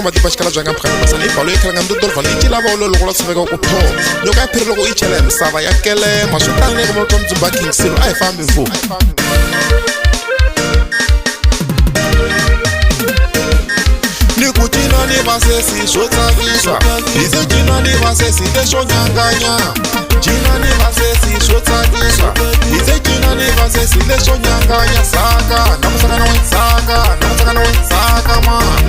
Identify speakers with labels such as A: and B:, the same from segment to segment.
A: ba di bashkala janga phana masani palo e khala ngamdu dor vali tila ba lo lo tsveka ku pho nyoka phirilo ku ichela misava ya kele masutane ko mo mzumba king silo ai fambi mfu Nikutina ni vasesi shotsavisa Ize jina ni vasesi desho nyanganya Jina ni vasesi shotsavisa Ize jina ni vasesi desho nyanganya Saka, namusaka na we saka Namusaka na we saka man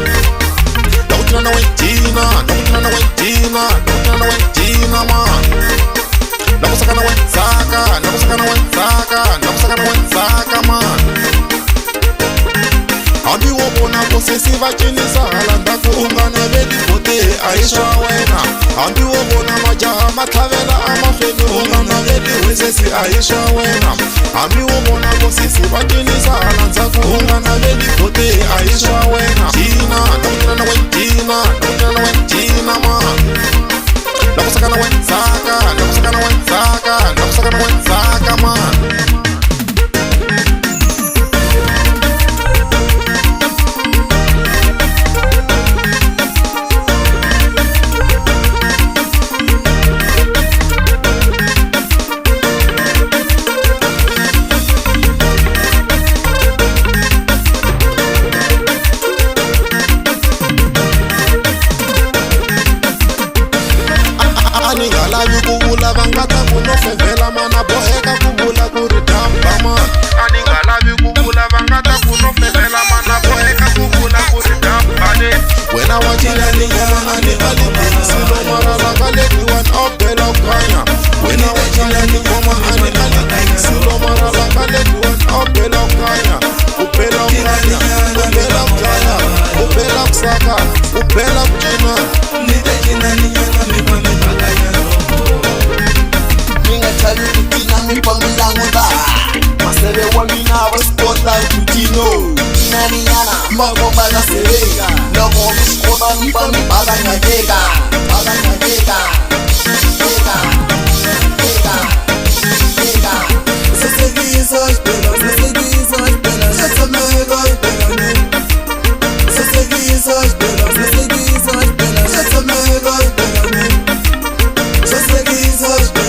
A: Nakutina na we jina Nakutina na we jina Nakutina na we jina man Namusaka na we saka Namusaka na we saka Namusaka na we saka man Ambi wobona posesi vachinisa halanda kuungana vedi kote aisha wena Ambi wobona majaha mathavela amafeni ungana vedi wesesi aisha wena Ambi wobona posesi vachinisa halanda kuungana vedi kote aisha wena Jina, nakutina na we jina, nakutina na we jina man Nakusaka na we saka, nakusaka na we saka, nakusaka na we saka man Lavi kuvula vangata kuno fevela mana boheka kuvula kuri damba man Aninga lavi kuvula vangata kuno fevela mana boheka kuvula kuri damba de Wena wachila ningoma ani alipin silo marala kaleki wan opela kanya Wena wachila ningoma ani alipin silo marala kaleki wan opela kanya Upela kanya, upela kanya, upela ksaka, upela kjina Nite jina niyana mipame bagaya Masere wamina waskota kutino Inaniana Magomba la serega Logo viskota nipami baganya dega Baganya dega Dega Dega Dega Se seguizo espera Se seguizo espera Se se mego espera Se seguizo espera Se seguizo espera Se se mego espera Se seguizo espera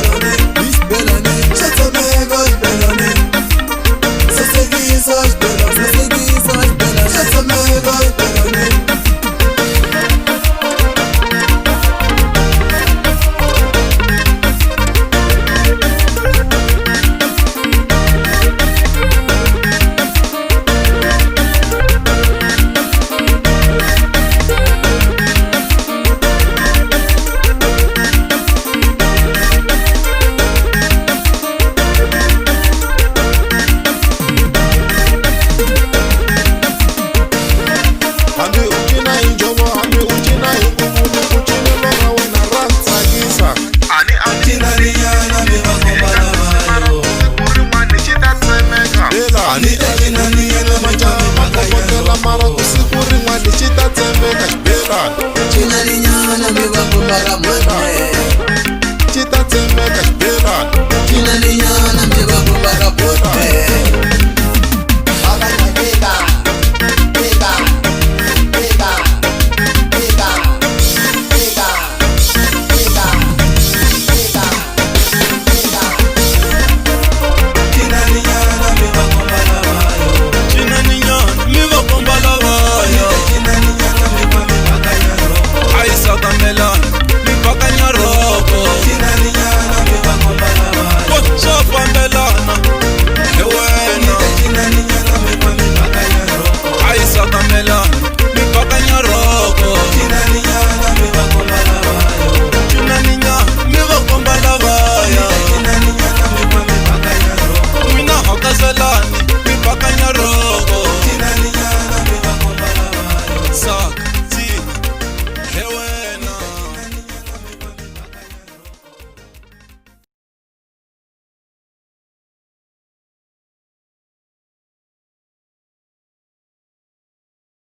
A: China ni nyana mi wa kumara